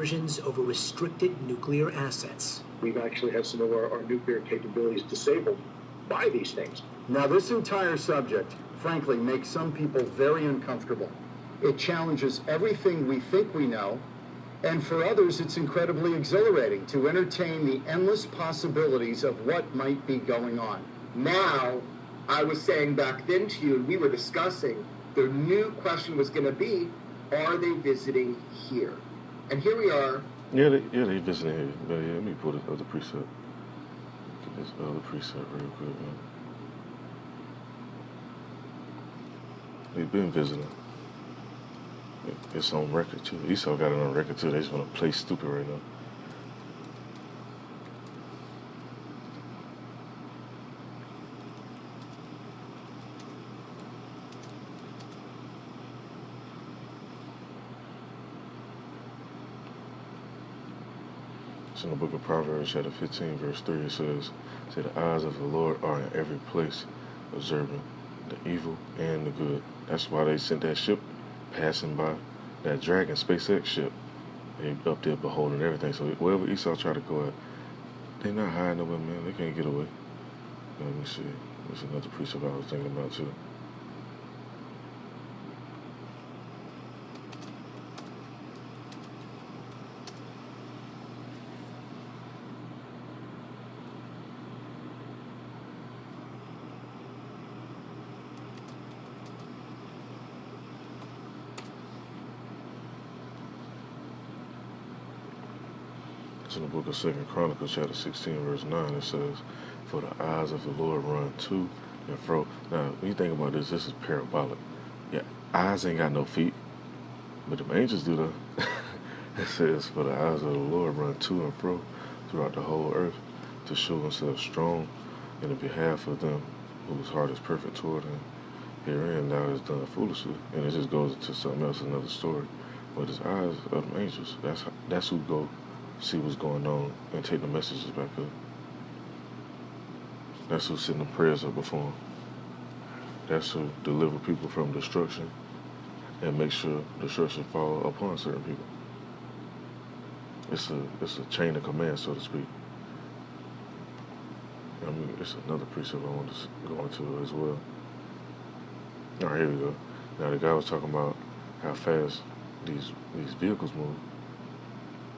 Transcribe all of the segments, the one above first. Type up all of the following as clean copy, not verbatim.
incursions over restricted nuclear assets. We've actually had some of our nuclear capabilities disabled by these things. Now, this entire subject, frankly, makes some people very uncomfortable. It challenges everything we think we know, and for others, it's incredibly exhilarating to entertain the endless possibilities of what might be going on. Now, I was saying back then to you, and we were discussing, the new question was going to be, are they visiting here? And here we are. Yeah, they visiting here. But yeah, let me pull this other precept. Get this other precept real quick, man. They've been visiting. It's on record too. Esau got it on record too. They just want to play stupid right now. It's in the book of Proverbs, chapter 15, verse 3. It says, the eyes of the Lord are in every place, observing the evil and the good. That's why they sent that ship passing by, that Dragon SpaceX ship. They up there beholding everything. So wherever Esau try to go at, they not hiding nowhere, man. They can't get away. Let me see. There's another precept I was thinking about too. In the book of 2 Chronicles, chapter 16, verse 9, it says, for the eyes of the Lord run to and fro. Now, when you think about this, this is parabolic. Yeah, eyes ain't got no feet, but the angels do though. It says, for the eyes of the Lord run to and fro throughout the whole earth to show himself strong in the behalf of them whose heart is perfect toward him. Herein thou is done foolishly. And it just goes into something else, another story. But his eyes of the angels, that's who go see what's going on and take the messages back up. That's who send the prayers up before him. That's who deliver people from destruction and make sure destruction fall upon certain people. It's a chain of command, so to speak. I mean, it's another precept I want to go into as well. All right, here we go. Now the guy was talking about how fast these vehicles move.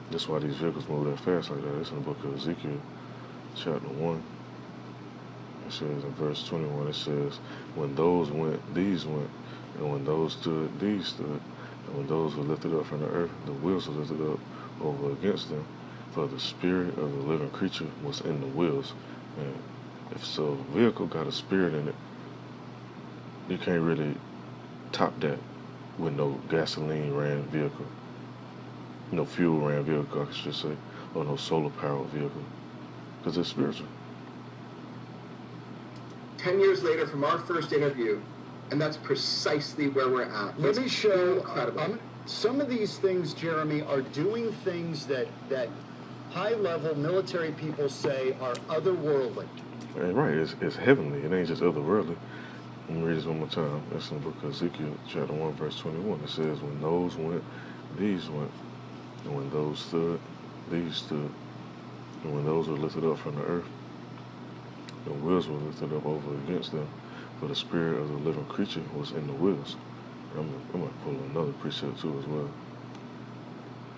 That's why these vehicles move that fast like that. It's in the book of Ezekiel, chapter 1. It says in verse 21, it says, when those went, these went. And when those stood, these stood. And when those were lifted up from the earth, the wheels were lifted up over against them. For the spirit of the living creature was in the wheels. And if so, a vehicle got a spirit in it, you can't really top that with no gasoline ran vehicle. No fuel ran vehicle, I should say, or no solar powered vehicle, because it's spiritual. 10 years later from our first interview, and that's precisely where we're at. Let me show incredible. Some of these things, Jeremy, are doing things that high-level military people say are otherworldly. Right, it's heavenly. It ain't just otherworldly. Let me read this one more time. That's in the book of Ezekiel, chapter 1, verse 21. It says, when those went, these went. And when those stood, these stood. And when those were lifted up from the earth, the wheels were lifted up over against them. For the spirit of the living creature was in the wheels. I'm going to pull another precept too as well.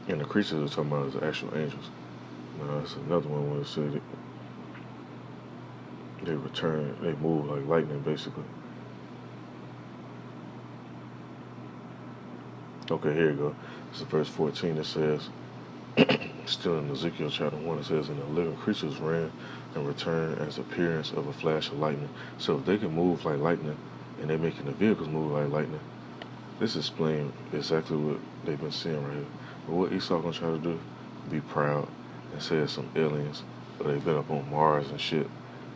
And the creatures are talking about is the actual angels. Now that's another one where it said they return, they move like lightning basically. Okay, here you go. This is verse 14. It says, still in Ezekiel chapter 1, it says, and the living creatures ran and returned as the appearance of a flash of lightning. So if they can move like lightning, and they're making the vehicles move like lightning, this explains exactly what they've been seeing right here. But what Esau gonna try to do? Be proud and say it's some aliens, or they've been up on Mars and shit,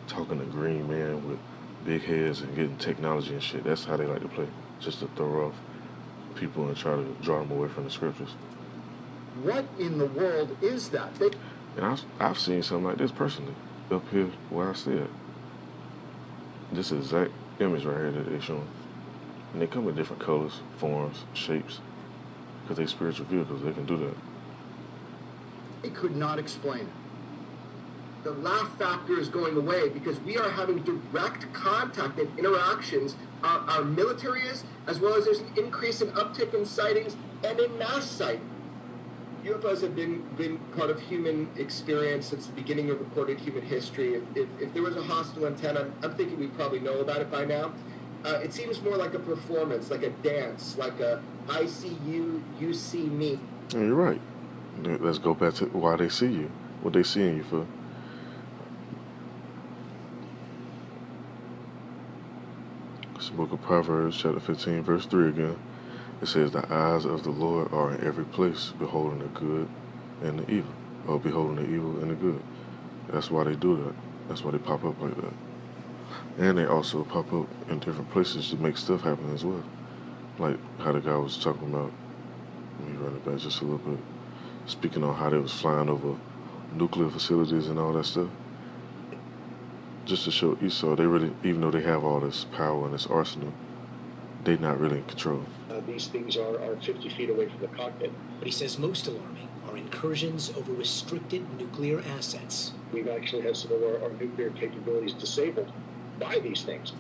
talking to green men with big heads and getting technology and shit. That's how they like to play, just to throw off people and try to draw them away from the scriptures. What in the world is that? And I've seen something like this personally up here where I said this exact image right here that they're showing, and they come in different colors, forms, shapes, because they spiritual vehicles. They can do that. They could not explain it. The laugh factor is going away because we are having direct contact and interactions. Our military is, as well as there's an increase in uptick in sightings and in mass sighting. UFOs have been part of human experience since the beginning of recorded human history. If there was a hostile antenna, I'm thinking we probably know about it by now. It seems more like a performance, like a dance, like a I see you, you see me. Yeah, you're right. Let's go back to why they see you. What they seeing you for. It's the book of Proverbs, chapter 15, verse 3 again. It says, the eyes of the Lord are in every place, beholding the good and the evil. Or beholding the evil and the good. That's why they do that. That's why they pop up like that. And they also pop up in different places to make stuff happen as well. Like how the guy was talking about, let me run it back just a little bit, speaking on how they was flying over nuclear facilities and all that stuff. Just to show Esau, they really, even though they have all this power and this arsenal, they're not really in control. These things are 50 feet away from the cockpit. But he says most alarming are incursions over restricted nuclear assets. We've actually had some of our nuclear capabilities disabled by these things.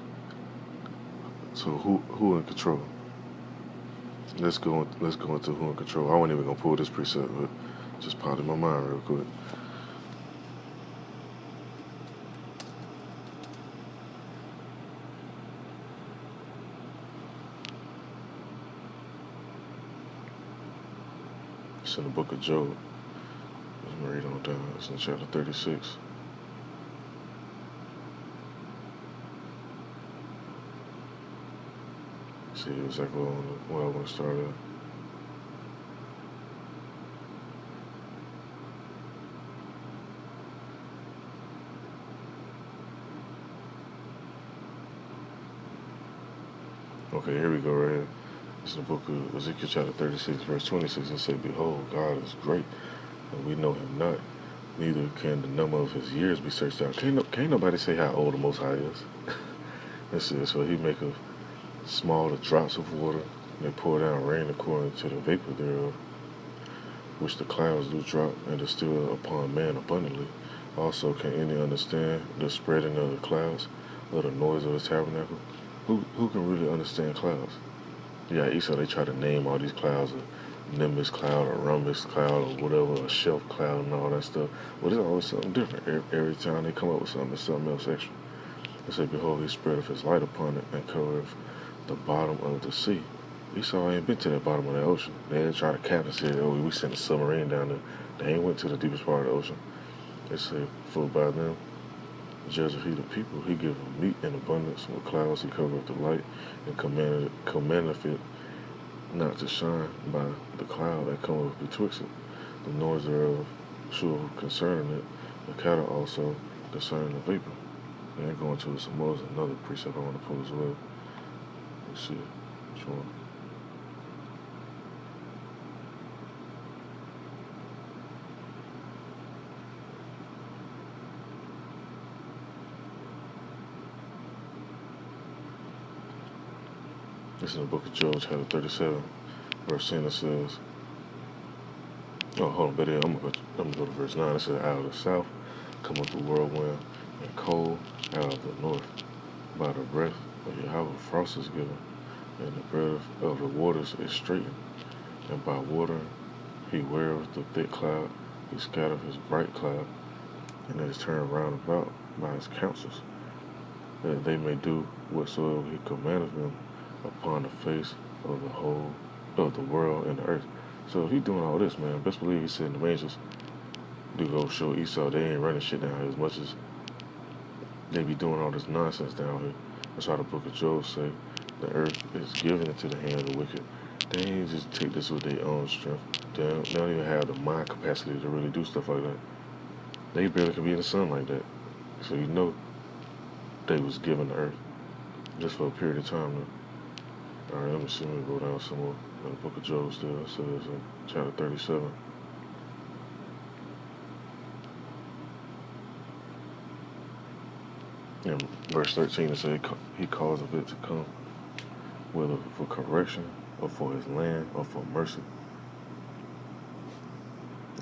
So who in control? Let's go into who in control. I wasn't even gonna pull this preset, but just popped in my mind real quick. It's in the book of Job. Let's read on down. It's in chapter 36. See exactly where I want to start at. Okay, here we go right here. It's in the book of Ezekiel chapter 36, verse 26. It says, behold, God is great, and we know him not. Neither can the number of his years be searched out. Can't nobody say how old the Most High is. It says, so he maketh small the drops of water, and they pour down rain according to the vapor thereof, which the clouds do drop, and distill upon man abundantly. Also can any understand the spreading of the clouds, or the noise of the tabernacle? Who can really understand clouds? Yeah, Esau, they try to name all these clouds, a nimbus cloud, a rhombus cloud, or whatever, a shelf cloud and all that stuff. Well, there's always something different. Every time they come up with something, it's something else extra. They say, behold, he spreadeth his light upon it, and covereth the bottom of the sea. Esau ain't been to the bottom of the ocean. They try to cap and say, oh, we sent a submarine down there. They ain't went to the deepest part of the ocean. They say, for by them judgeth he the people. He giveth meat in abundance. With clouds he covereth the light, and commandeth it not to shine by the cloud that cometh betwixt it. The noise thereof sure concerning it. The cattle also concerning the vapor. And they're going to some more. There's another precept I want to pull as well. Let's see which one. This is in the book of Job, chapter 37, verse 10. It says, oh, hold on, better yet, I'm gonna go to verse 9. It says, out of the south cometh the whirlwind, and cold out of the north. By the breath of Yahweh frost is given, and the breath of the waters is straightened. And by water he weareth the thick cloud, he scattereth his bright cloud, and it is turned round about by his counsels, that they may do whatsoever he commandeth them upon the face of the whole of the world and the earth. So if he doing all this, man, best believe he's sending the angels to go show Esau they ain't running shit down here as much as they be doing all this nonsense down here. That's why the book of Job say the earth is given into the hand of the wicked. They ain't just take this with their own strength. They don't even have the mind capacity to really do stuff like that. They barely could be in the sun like that. So you know they was given the earth just for a period of time now. Alright, let me see, let me go down some more. In the book of Job still, it says in chapter 37. In verse 13 it says, he causeth it to come, whether for correction, or for his land, or for mercy.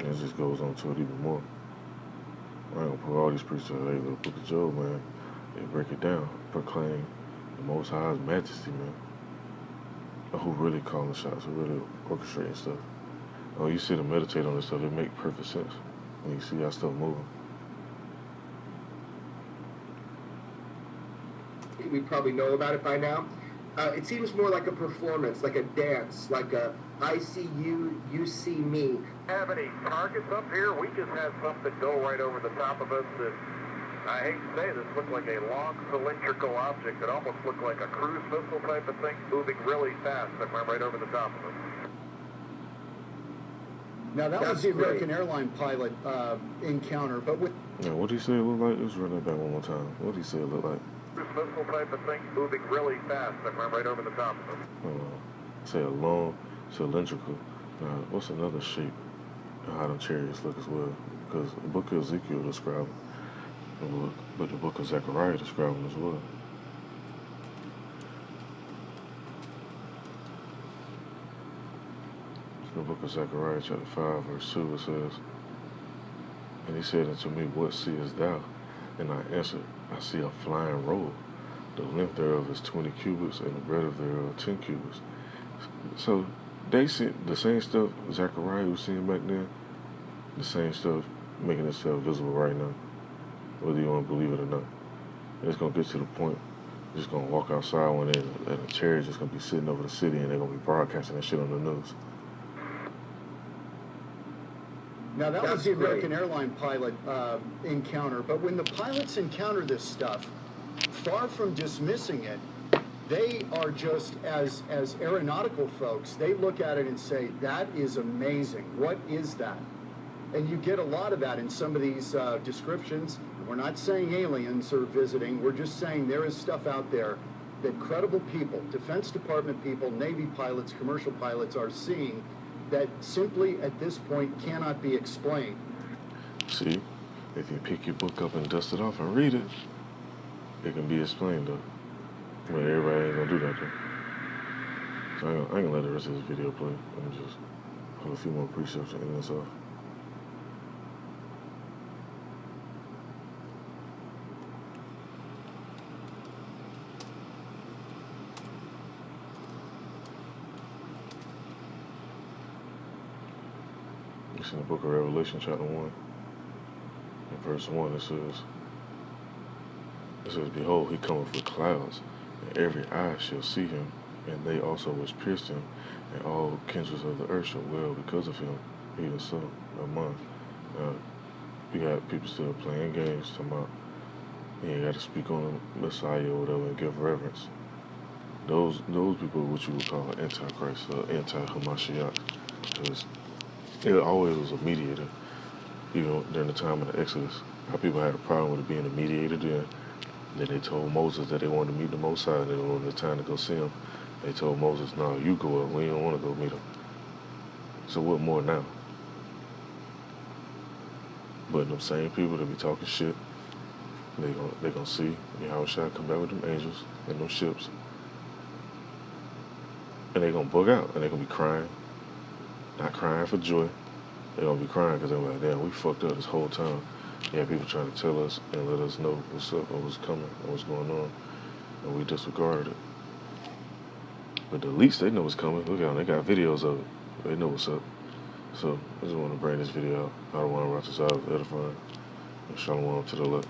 And it just goes on to it even more. I ain't gonna put all these preachers, hey, the book of Job, man, they break it down, proclaim the Most High's majesty, man. Who really calling shots, who really orchestrating stuff. Oh, you sit and meditate on this stuff, it make perfect sense when you see how stuff moving. We probably know about it by now. It seems more like a performance, like a dance, like a I see you, you see me. Have any targets up here? We just had something go right over the top of us that, I hate to say this, looked like a long cylindrical object that almost looked like a cruise missile type of thing moving really fast that went right over the top of us. Now that was the American airline pilot encounter, but with... Yeah, what did he say it looked like? Let's run that back one more time. What did he say it looked like? Cruise missile type of thing moving really fast that went right over the top of us. Say a long cylindrical. Now, what's another shape of how the chariots look as well? Because the book of Ezekiel describes them, but the book of Zechariah describes them as well. In the book of Zechariah, chapter 5, verse 2, it says, "And he said unto me, What seest thou? And I answered, I see a flying roll. The length thereof is 20 cubits, and the breadth thereof 10 cubits." So they see the same stuff Zechariah was seeing back then, the same stuff making itself visible right now, whether you want to believe it or not. And it's going to get to the point, you're just going to walk outside one day and a chariot's just going to be sitting over the city and they're going to be broadcasting that shit on the news. Now that was the American airline pilot encounter, but when the pilots encounter this stuff, far from dismissing it, they are just, as aeronautical folks, they look at it and say, that is amazing. What is that? And you get a lot of that in some of these descriptions. We're not saying aliens are visiting. We're just saying there is stuff out there that credible people, Defense Department people, Navy pilots, commercial pilots are seeing that simply at this point cannot be explained. See, if you pick your book up and dust it off and read it, it can be explained though. But everybody ain't gonna do that though. So I ain't gonna let the rest of this video play. Let me just put a few more precepts and end this off. It's in the book of Revelation, chapter 1. In verse 1, it says, Behold, he cometh with clouds, and every eye shall see him, and they also which pierced him, and all kindreds of the earth shall wail because of him, even so, among. You got people still playing games, talking about, you ain't got to speak on the Messiah or whatever and give reverence. Those people are what you would call antichrist or anti-Hamashiach, because it always was a mediator, even during the time of the Exodus. How people had a problem with it being a mediator then they told Moses that they wanted to meet the Most High, and then when it was time to go see him, they told Moses, no, you go up, we don't want to go meet him. So what more now? But them same people that be talking shit, they gonna see Yahushua come back with them angels and them ships, and they gonna bug out, and they gonna be crying. Not crying for joy. They're going to be crying because they're like, damn, we fucked up this whole time. Yeah, people trying to tell us and let us know what's up and what's coming and what's going on. And we disregarded it. But at least they know what's coming. Look at them. They got videos of it. They know what's up. So I just want to bring this video out. I don't want to watch this out of edifying. And shalom to the left.